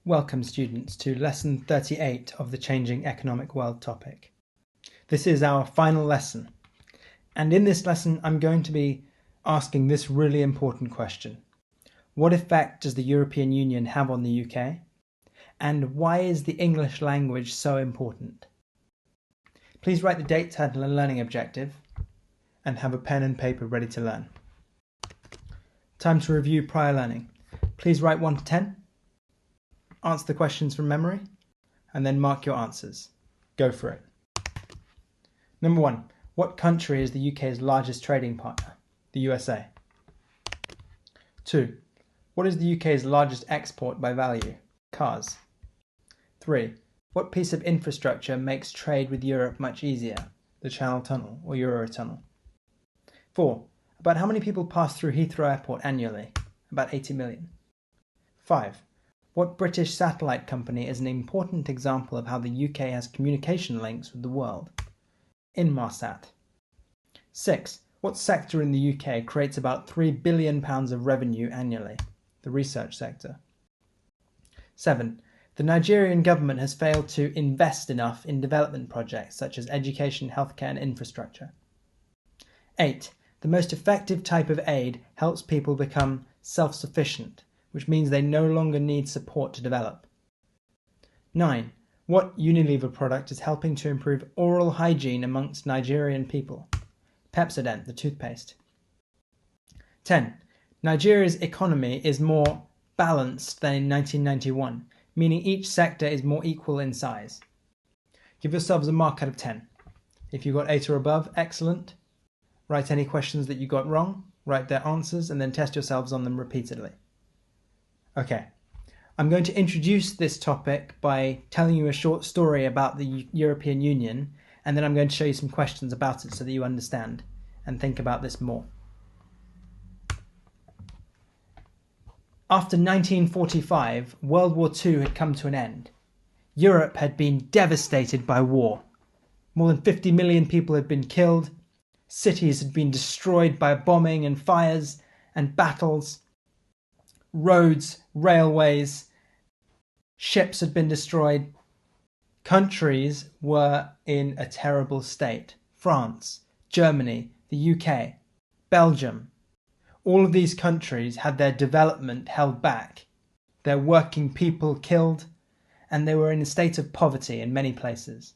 Welcome students to lesson 38 of the Changing Economic World topic. This is our final lesson, and in this lesson I'm going to be asking this really important question. What effect does the European Union have on the UK? And why is the English language so important? Please write the date, title and learning objective, and have a pen and paper ready to learn. Time to review prior learning. Please write 1 to 10. Answer the questions from memory, and then mark your answers. Go for it. Number 1. What country is the UK's largest trading partner? The USA. 2. What is the UK's largest export by value? Cars. 3. What piece of infrastructure makes trade with Europe much easier? The Channel Tunnel or Eurotunnel. 4. About how many people pass through Heathrow Airport annually? About 80 million. 5. What British satellite company is an important example of how the UK has communication links with the world? Inmarsat. 6. What sector in the UK creates about £3 billion of revenue annually? The research sector. 7. The Nigerian government has failed to invest enough in development projects such as education, healthcare and infrastructure. 8. The most effective type of aid helps people become self-sufficient, which means they no longer need support to develop. 9. What Unilever product is helping to improve oral hygiene amongst Nigerian people? Pepsodent, the toothpaste. 10. Nigeria's economy is more balanced than in 1991, meaning each sector is more equal in size. Give yourselves a mark out of 10. If you got 8 or above, excellent. Write any questions that you got wrong, write their answers, and then test yourselves on them repeatedly. Okay, I'm going to introduce this topic by telling you a short story about the European Union, and then I'm going to show you some questions about it so that you understand and think about this more. After 1945, World War II had come to an end. Europe had been devastated by war. More than 50 million people had been killed. Cities had been destroyed by bombing and fires and battles. Roads, railways, ships had been destroyed. Countries were in a terrible state. France, Germany, the UK, Belgium. All of these countries had their development held back, their working people killed, and they were in a state of poverty in many places.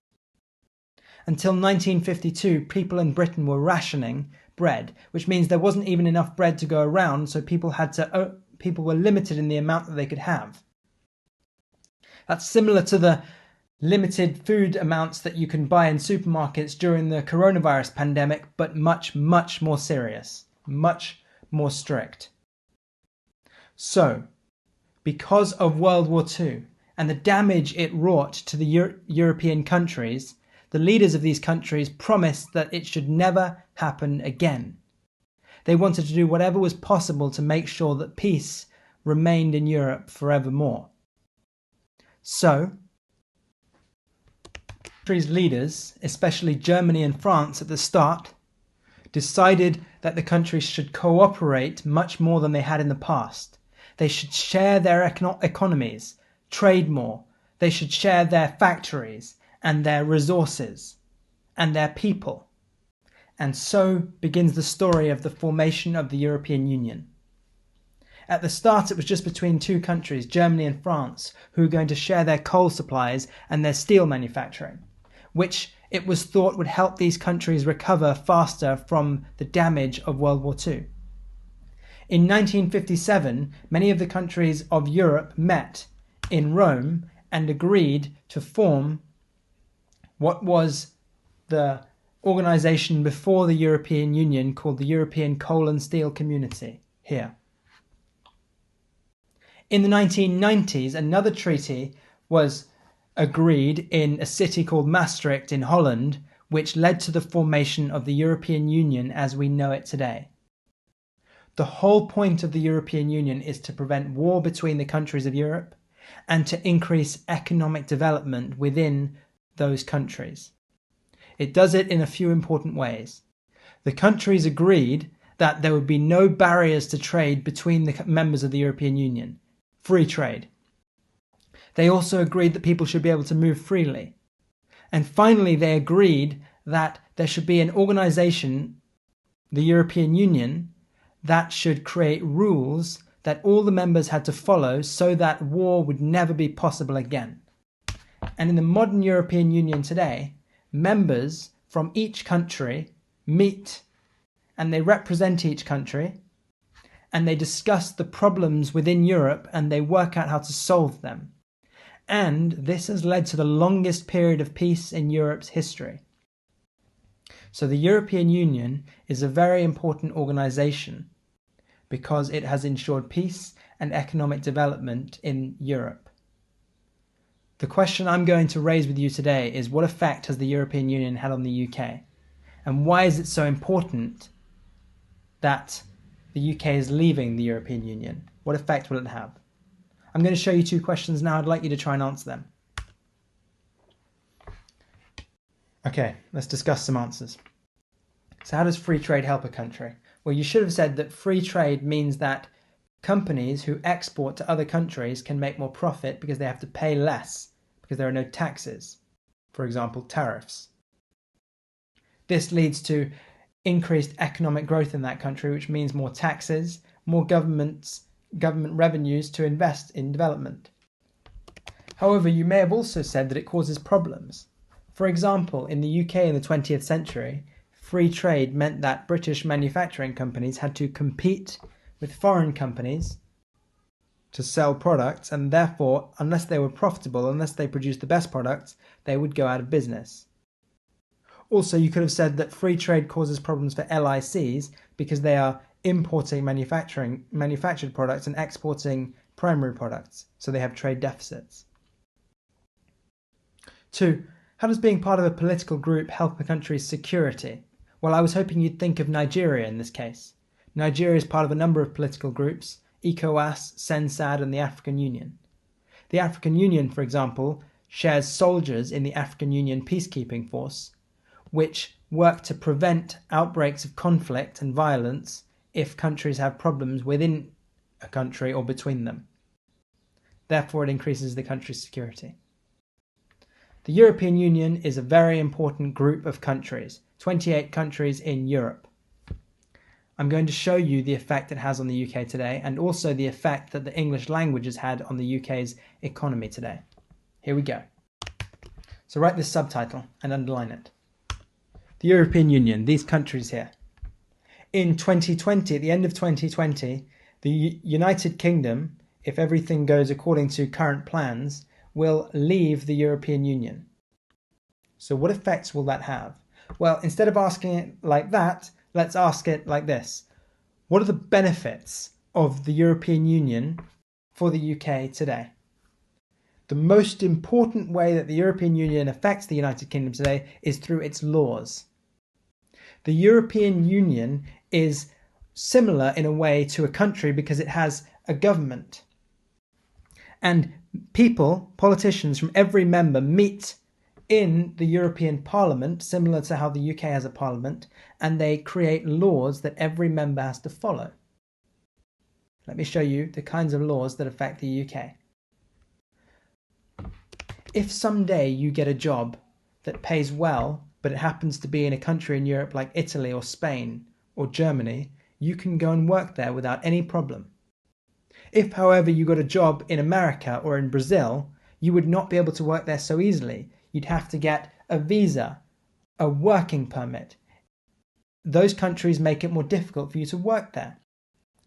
Until 1952, people in Britain were rationing bread, which means there wasn't even enough bread to go around, so people were limited in the amount that they could have. That's similar to the limited food amounts that you can buy in supermarkets during the coronavirus pandemic, but much, much more serious, much more strict. So, because of World War II and the damage it wrought to the European countries, the leaders of these countries promised that it should never happen again. They wanted to do whatever was possible to make sure that peace remained in Europe forevermore. So, countries' leaders, especially Germany and France at the start, decided that the countries should cooperate much more than they had in the past. They should share their economies, trade more. They should share their factories and their resources and their people. And so begins the story of the formation of the European Union. At the start, it was just between two countries, Germany and France, who were going to share their coal supplies and their steel manufacturing, which it was thought would help these countries recover faster from the damage of World War II. In 1957, many of the countries of Europe met in Rome and agreed to form what was the organization before the European Union called the European Coal and Steel Community here. In the 1990s, another treaty was agreed in a city called Maastricht in Holland, which led to the formation of the European Union as we know it today. The whole point of the European Union is to prevent war between the countries of Europe and to increase economic development within those countries. It does it in a few important ways. The countries agreed that there would be no barriers to trade between the members of the European Union. Free trade. They also agreed that people should be able to move freely. And finally, they agreed that there should be an organization, the European Union, that should create rules that all the members had to follow so that war would never be possible again. And in the modern European Union today, members from each country meet and they represent each country and they discuss the problems within Europe and they work out how to solve them. And this has led to the longest period of peace in Europe's history. So the European Union is a very important organization because it has ensured peace and economic development in Europe. The question I'm going to raise with you today is, what effect has the European Union had on the UK? And why is it so important that the UK is leaving the European Union? What effect will it have? I'm going to show you two questions now. I'd like you to try and answer them. Okay, let's discuss some answers. So how does free trade help a country? Well, you should have said that free trade means that companies who export to other countries can make more profit because they have to pay less, because there are no taxes, for example, tariffs. This leads to increased economic growth in that country, which means more taxes, more government revenues to invest in development. However, you may have also said that it causes problems. For example, in the UK in the 20th century, free trade meant that British manufacturing companies had to compete with foreign companies to sell products, and therefore, unless they were profitable, unless they produced the best products, they would go out of business. Also, you could have said that free trade causes problems for LICs because they are importing manufactured products and exporting primary products, so they have trade deficits. 2. How does being part of a political group help a country's security? Well, I was hoping you'd think of Nigeria in this case. Nigeria is part of a number of political groups: ECOWAS, CENSAD, and the African Union. The African Union, for example, shares soldiers in the African Union Peacekeeping Force, which work to prevent outbreaks of conflict and violence if countries have problems within a country or between them. Therefore, it increases the country's security. The European Union is a very important group of countries, 28 countries in Europe. I'm going to show you the effect it has on the UK today, and also the effect that the English language has had on the UK's economy today. Here we go. So write this subtitle and underline it. The European Union, these countries here. In 2020, at the end of 2020, the United Kingdom, if everything goes according to current plans, will leave the European Union. So what effects will that have? Well, instead of asking it like that, let's ask it like this. What are the benefits of the European Union for the UK today? The most important way that the European Union affects the United Kingdom today is through its laws. The European Union is similar in a way to a country because it has a government. And people, politicians from every member meet in the European Parliament, similar to how the UK has a parliament, and they create laws that every member has to follow. Let me show you the kinds of laws that affect the UK. If someday you get a job that pays well, but it happens to be in a country in Europe like Italy or Spain or Germany, you can go and work there without any problem. If, however, you got a job in America or in Brazil, you would not be able to work there so easily. You'd have to get a visa, a working permit. Those countries make it more difficult for you to work there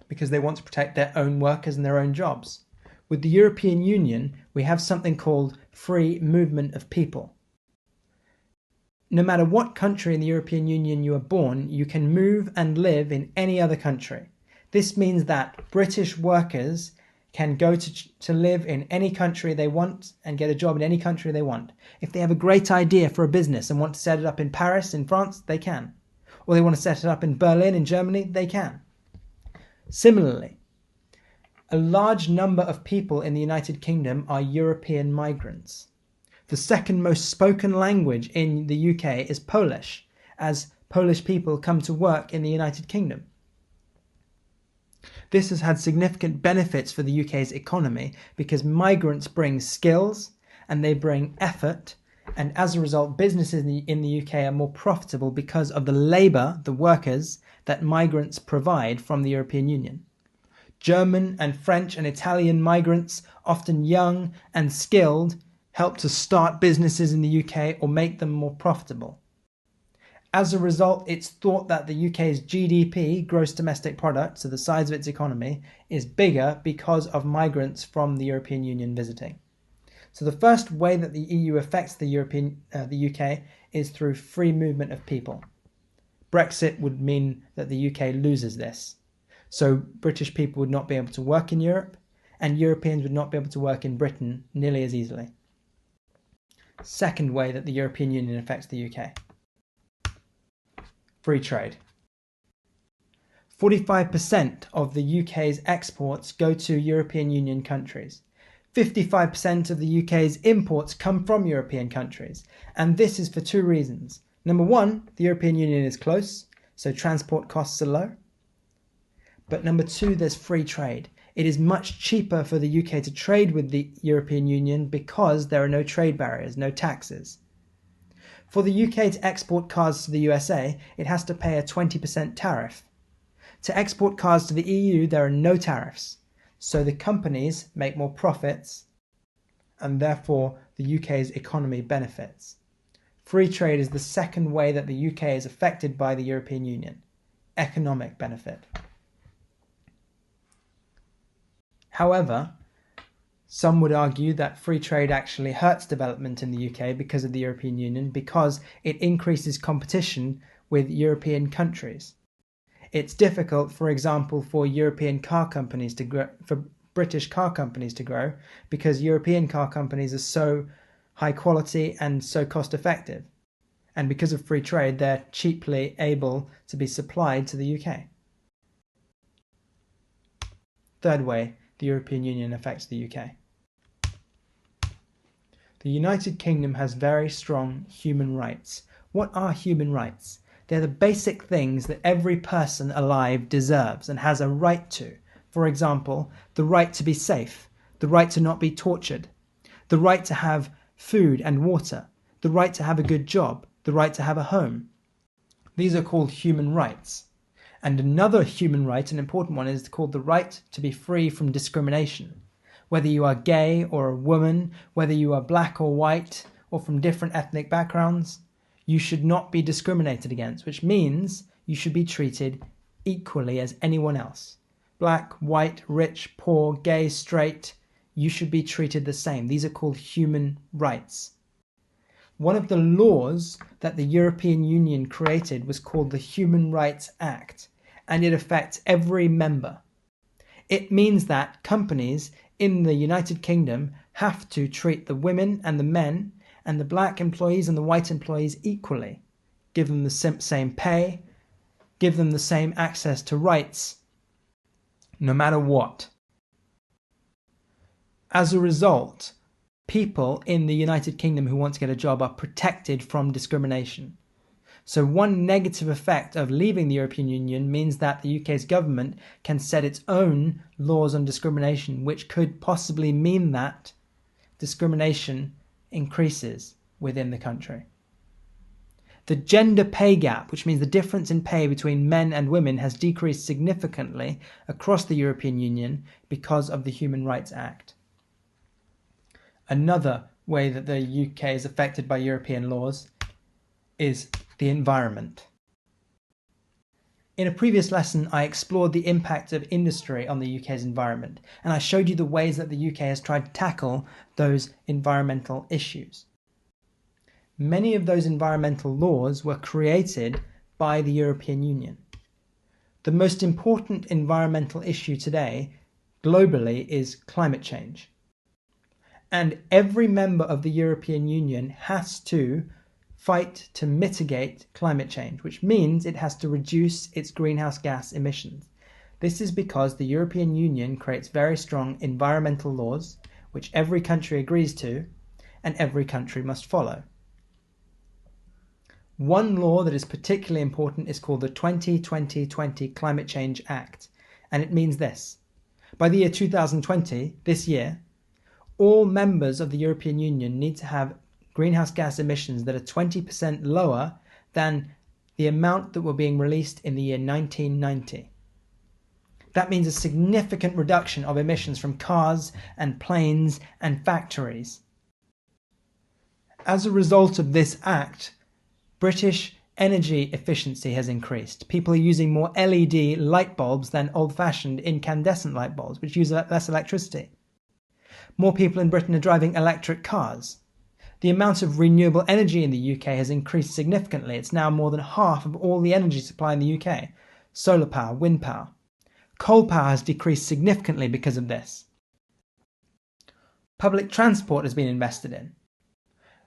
because they want to protect their own workers and their own jobs. With the European Union, we have something called free movement of people. No matter what country in the European Union you are born, you can move and live in any other country. This means that British workers can go to live in any country they want and get a job in any country they want. If they have a great idea for a business and want to set it up in Paris, in France, they can. Or they want to set it up in Berlin, in Germany, they can. Similarly, a large number of people in the United Kingdom are European migrants. The second most spoken language in the UK is Polish, as Polish people come to work in the United Kingdom. This has had significant benefits for the UK's economy because migrants bring skills and they bring effort, and as a result businesses in the UK are more profitable because of the labour, the workers, that migrants provide from the European Union. German and French and Italian migrants, often young and skilled, help to start businesses in the UK or make them more profitable. As a result, it's thought that the UK's GDP, gross domestic product, so the size of its economy, is bigger because of migrants from the European Union visiting. So the first way that the EU affects the UK is through free movement of people. Brexit would mean that the UK loses this. So British people would not be able to work in Europe, and Europeans would not be able to work in Britain nearly as easily. Second way that the European Union affects the UK. Free trade. 45% of the UK's exports go to European Union countries. 55% of the UK's imports come from European countries, and this is for two reasons. Number one, the European Union is close, so transport costs are low. But number two, there's free trade. It is much cheaper for the UK to trade with the European Union because there are no trade barriers, no taxes. For the UK to export cars to the USA, it has to pay a 20% tariff. To export cars to the EU, there are no tariffs. So the companies make more profits, and therefore the UK's economy benefits. Free trade is the second way that the UK is affected by the European Union. Economic benefit. However, some would argue that free trade actually hurts development in the UK because of the European Union, because it increases competition with European countries. It's difficult, for example, for European car companies to grow, for British car companies to grow, because European car companies are so high quality and so cost effective. And because of free trade, they're cheaply able to be supplied to the UK. Third way the European Union affects the UK. The United Kingdom has very strong human rights. What are human rights? They're the basic things that every person alive deserves and has a right to. For example, the right to be safe, the right to not be tortured, the right to have food and water, the right to have a good job, the right to have a home. These are called human rights. And another human right, an important one, is called the right to be free from discrimination. Whether you are gay or a woman, whether you are black or white, or from different ethnic backgrounds, you should not be discriminated against, which means you should be treated equally as anyone else. Black, white, rich, poor, gay, straight, you should be treated the same. These are called human rights. One of the laws that the European Union created was called the Human Rights Act, and it affects every member. It means that companies in the United Kingdom have to treat the women and the men and the black employees and the white employees equally, give them the same pay, give them the same access to rights, no matter what. As a result, people in the United Kingdom who want to get a job are protected from discrimination. So one negative effect of leaving the European Union means that the UK's government can set its own laws on discrimination, which could possibly mean that discrimination increases within the country. The gender pay gap, which means the difference in pay between men and women, has decreased significantly across the European Union because of the Human Rights Act. Another way that the UK is affected by European laws is the environment. In a previous lesson, I explored the impact of industry on the UK's environment, and I showed you the ways that the UK has tried to tackle those environmental issues. Many of those environmental laws were created by the European Union. The most important environmental issue today, globally, is climate change. And every member of the European Union has to fight to mitigate climate change, which means it has to reduce its greenhouse gas emissions. This is because the European Union creates very strong environmental laws, which every country agrees to, and every country must follow. One law that is particularly important is called the 20-20-20 Climate Change Act, And it means this. By the year 2020, this year, all members of the European Union need to have greenhouse gas emissions that are 20% lower than the amount that were being released in the year 1990. That means a significant reduction of emissions from cars and planes and factories. As a result of this act, British energy efficiency has increased. People are using more LED light bulbs than old-fashioned incandescent light bulbs, which use less electricity. More people in Britain are driving electric cars. The amount of renewable energy in the UK has increased significantly. It's now more than half of all the energy supply in the UK. Solar power, wind power. Coal power has decreased significantly because of this. Public transport has been invested in.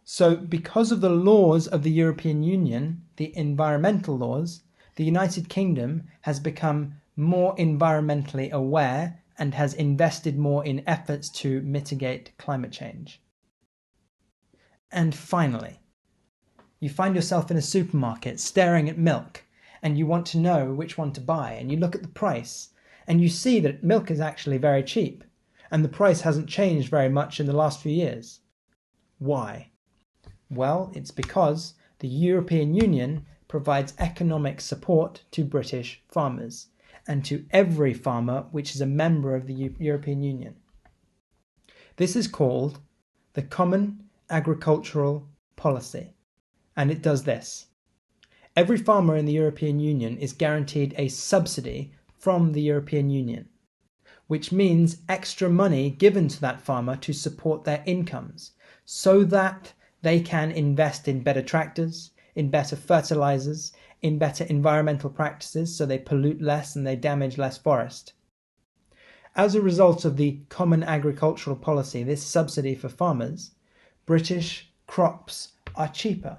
So because of the laws of the European Union, the environmental laws, the United Kingdom has become more environmentally aware and has invested more in efforts to mitigate climate change. And finally, you find yourself in a supermarket staring at milk and you want to know which one to buy, and you look at the price and you see that milk is actually very cheap and the price hasn't changed very much in the last few years. Why? Well, it's because the European Union provides economic support to British farmers and to every farmer which is a member of the European Union. This is called the Common Agricultural Policy, and it does this. Every farmer in the European Union is guaranteed a subsidy from the European Union, which means extra money given to that farmer to support their incomes so that they can invest in better tractors, in better fertilizers, in better environmental practices so they pollute less and they damage less forest. As a result of the Common Agricultural Policy, this subsidy for farmers, British crops are cheaper.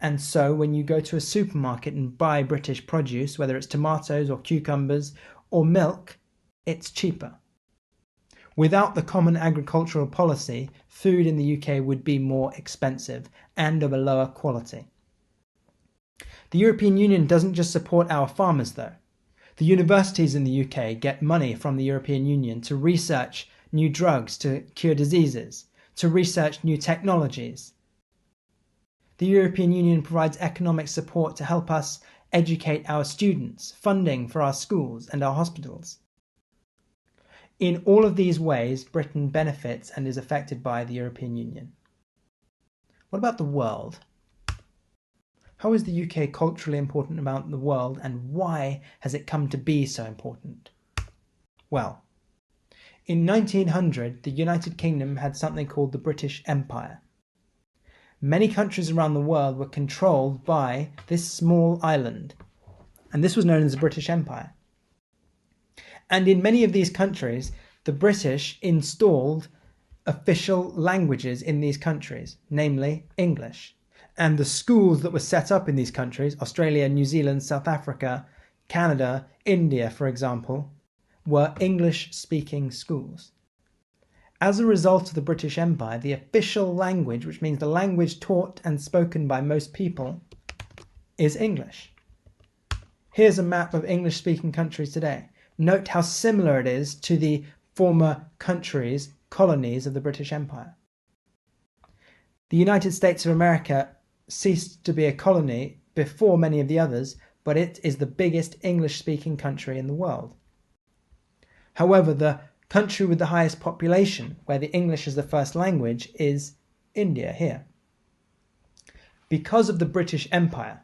And so when you go to a supermarket and buy British produce, whether it's tomatoes or cucumbers or milk, it's cheaper. Without the Common Agricultural Policy, food in the UK would be more expensive and of a lower quality. The European Union doesn't just support our farmers, though. The universities in the UK get money from the European Union to research new drugs to cure diseases, to research new technologies. The European Union provides economic support to help us educate our students, funding for our schools and our hospitals. In all of these ways, Britain benefits and is affected by the European Union. What about the world? How is the UK culturally important about the world, and why has it come to be so important? Well, in 1900, the United Kingdom had something called the British Empire. Many countries around the world were controlled by this small island, and this was known as the British Empire. And in many of these countries, the British installed official languages in these countries, namely English. And the schools that were set up in these countries, Australia, New Zealand, South Africa, Canada, India, for example, were English-speaking schools. As a result of the British Empire, the official language, which means the language taught and spoken by most people, is English. Here's a map of English-speaking countries today. Note how similar it is to the former countries, colonies of the British Empire. The United States of America ceased to be a colony before many of the others, but it is the biggest English-speaking country in the world. However, the country with the highest population, where the English is the first language, is India here. Because of the British Empire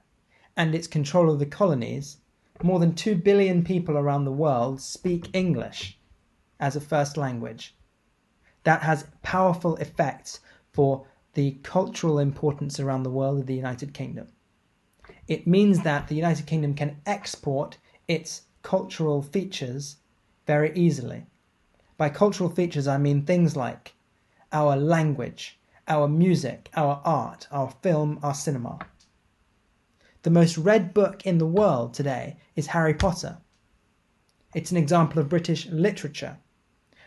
and its control of the colonies, more than 2 billion people around the world speak English as a first language. That has powerful effects for the cultural importance around the world of the United Kingdom. It means that the United Kingdom can export its cultural features very easily. By cultural features, I mean things like our language, our music, our art, our film, our cinema. The most read book in the world today is Harry Potter. It's an example of British literature.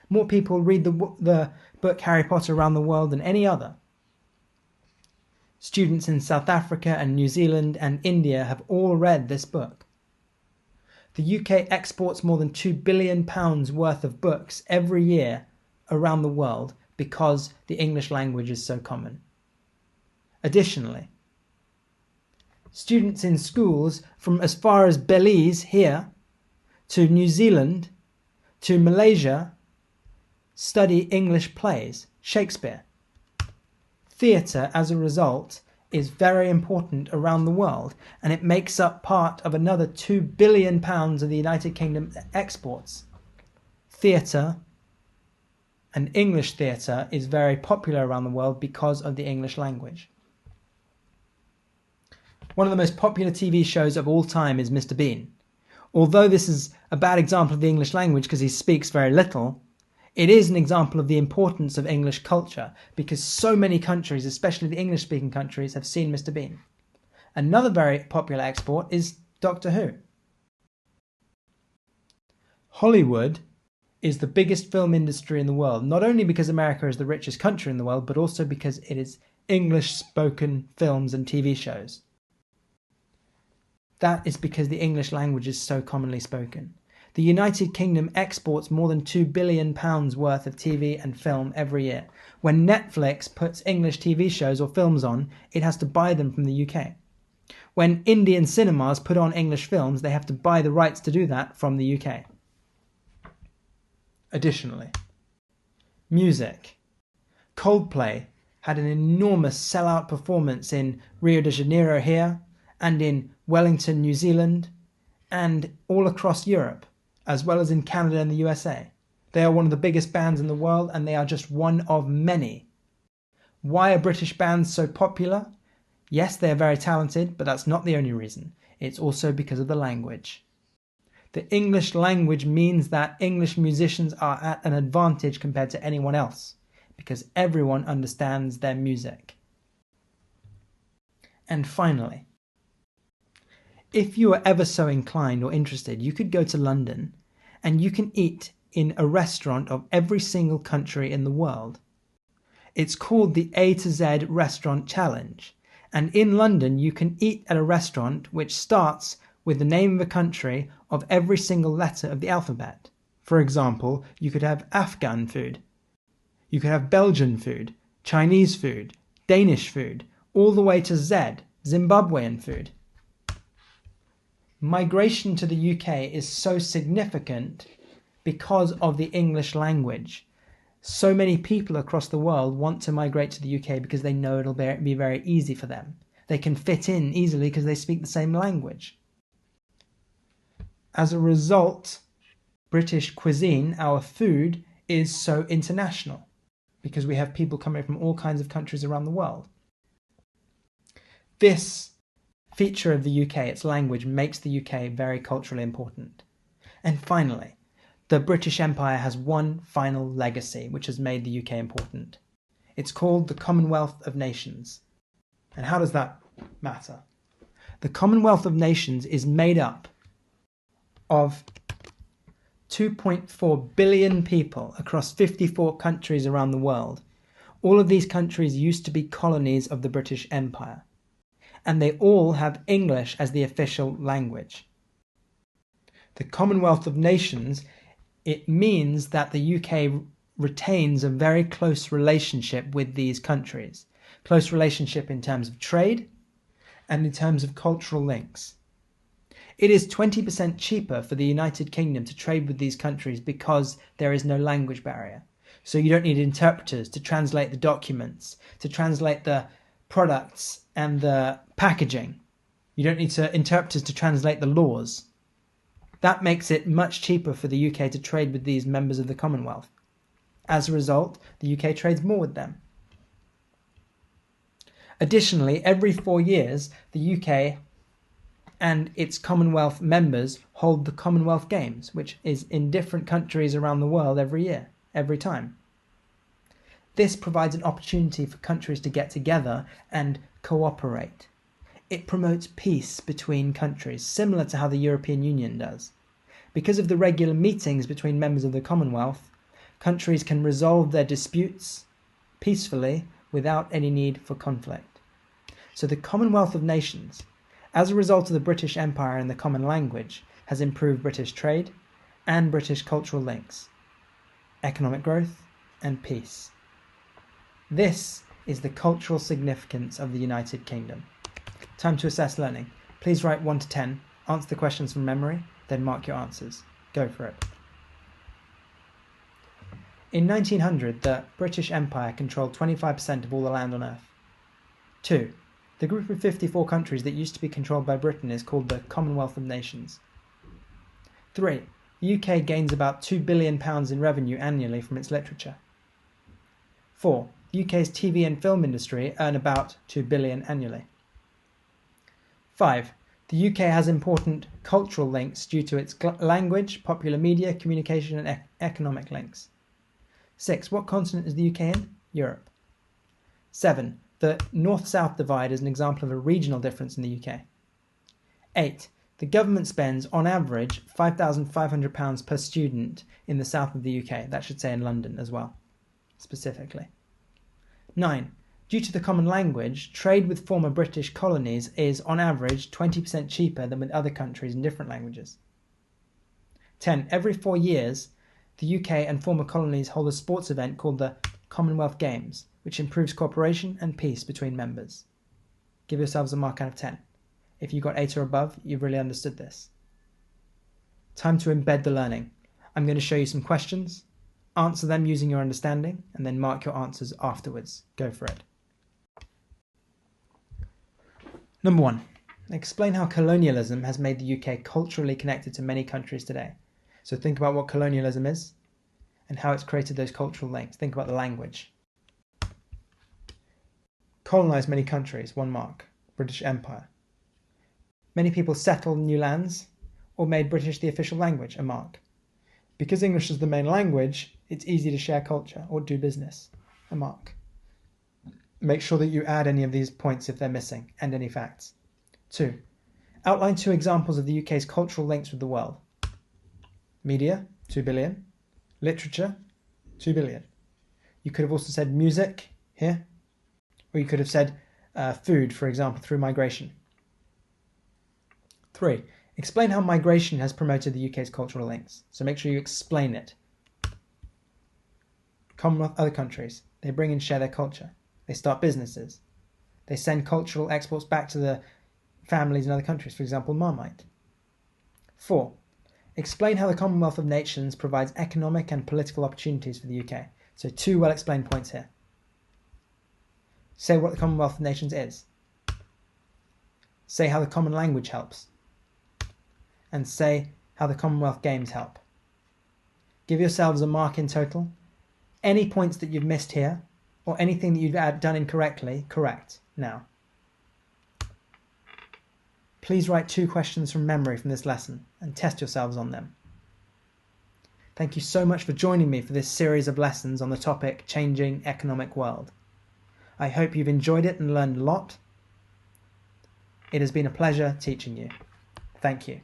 More people read the book Harry Potter around the world than any other. Students in South Africa and New Zealand and India have all read this book. The UK exports more than £2 billion worth of books every year around the world because the English language is so common. Additionally, students in schools from as far as Belize here to New Zealand to Malaysia study English plays, Shakespeare. Theatre, as a result, is very important around the world, and it makes up part of another £2 billion of the United Kingdom exports. Theatre and English theatre is very popular around the world because of the English language. One of the most popular TV shows of all time is Mr. Bean. Although this is a bad example of the English language because he speaks very little, it is an example of the importance of English culture because so many countries, especially the English-speaking countries, have seen Mr. Bean. Another very popular export is Doctor Who. Hollywood is the biggest film industry in the world, not only because America is the richest country in the world, but also because it is English-spoken films and TV shows. That is because the English language is so commonly spoken. The United Kingdom exports more than £2 billion worth of TV and film every year. When Netflix puts English TV shows or films on, it has to buy them from the UK. When Indian cinemas put on English films, they have to buy the rights to do that from the UK. Additionally, music. Coldplay had an enormous sellout performance in Rio de Janeiro here, and in Wellington, New Zealand, and all across Europe, as well as in Canada and the USA. They are one of the biggest bands in the world, and they are just one of many. Why are British bands so popular? Yes, they are very talented, but that's not the only reason. It's also because of the language. The English language means that English musicians are at an advantage compared to anyone else, because everyone understands their music. And finally, if you are ever so inclined or interested, you could go to London and you can eat in a restaurant of every single country in the world. It's called the A to Z Restaurant Challenge. And in London, you can eat at a restaurant which starts with the name of a country of every single letter of the alphabet. For example, you could have Afghan food. You could have Belgian food, Chinese food, Danish food, all the way to Z, Zimbabwean food. Migration to the UK is so significant because of the English language. So many people across the world want to migrate to the UK because they know it'll be very easy for them. They can fit in easily because they speak the same language. As a result, British cuisine, our food, is so international because we have people coming from all kinds of countries around the world. This feature of the UK, its language, makes the UK very culturally important. And finally, the British Empire has one final legacy which has made the UK important. It's called the Commonwealth of Nations. And how does that matter? The Commonwealth of Nations is made up of 2.4 billion people across 54 countries around the world. All of these countries used to be colonies of the British Empire, and they all have English as the official language. The Commonwealth of Nations, it means that the UK retains a very close relationship with these countries. Close relationship in terms of trade and in terms of cultural links. It is 20% cheaper for the United Kingdom to trade with these countries because there is no language barrier. So you don't need interpreters to translate the documents, to translate the products and the packaging. You don't need interpreters to translate the laws. That makes it much cheaper for the UK to trade with these members of the Commonwealth. As a result, the UK trades more with them. Additionally, every 4 years, the UK and its Commonwealth members hold the Commonwealth Games, which is in different countries around the world every year, every time. This provides an opportunity for countries to get together and cooperate. It promotes peace between countries, similar to how the European Union does. Because of the regular meetings between members of the Commonwealth, countries can resolve their disputes peacefully without any need for conflict. So the Commonwealth of Nations, as a result of the British Empire and the common language, has improved British trade and British cultural links, economic growth and peace. This is the cultural significance of the United Kingdom. Time to assess learning. Please write 1 to 10, answer the questions from memory, then mark your answers. Go for it. In 1900, the British Empire controlled 25% of all the land on Earth. 2. The group of 54 countries that used to be controlled by Britain is called the Commonwealth of Nations. 3. The UK gains about £2 billion in revenue annually from its literature. 4. The UK's TV and film industry earn about £2 billion annually. 5. The UK has important cultural links due to its language, popular media, communication and economic links. 6. What continent is the UK in? Europe. 7. The North-South divide is an example of a regional difference in the UK. 8. The government spends, on average, £5,500 per student in the south of the UK. That should say in London as well, specifically. 9. Due to the common language, trade with former British colonies is, on average, 20% cheaper than with other countries in different languages. 10. Every 4 years, the UK and former colonies hold a sports event called the Commonwealth Games, which improves cooperation and peace between members. Give yourselves a mark out of 10. If you got 8 or above, you've really understood this. Time to embed the learning. I'm going to show you some questions, answer them using your understanding, and then mark your answers afterwards. Go for it. Number 1. Explain how colonialism has made the UK culturally connected to many countries today. So think about what colonialism is and how it's created those cultural links. Think about the language. Colonised many countries, 1 mark. British Empire. Many people settled new lands or made British the official language, a mark. Because English is the main language, it's easy to share culture or do business, a mark. Make sure that you add any of these points if they're missing, and any facts. 2. Outline 2 examples of the UK's cultural links with the world. Media, 2 billion. Literature, 2 billion. You could have also said music here, or you could have said food, for example, through migration. 3. Explain how migration has promoted the UK's cultural links. So make sure you explain it. Commonwealth, other countries, they bring and share their culture. They start businesses. They send cultural exports back to the families in other countries, for example, Marmite. 4. Explain how the Commonwealth of Nations provides economic and political opportunities for the UK. So 2 well-explained points here. Say what the Commonwealth of Nations is. Say how the common language helps. And say how the Commonwealth Games help. Give yourselves a mark in total. Any points that you've missed here, or anything that you've done incorrectly, correct now. Please write 2 questions from memory from this lesson and test yourselves on them. Thank you so much for joining me for this series of lessons on the topic Changing Economic World. I hope you've enjoyed it and learned a lot. It has been a pleasure teaching you. Thank you.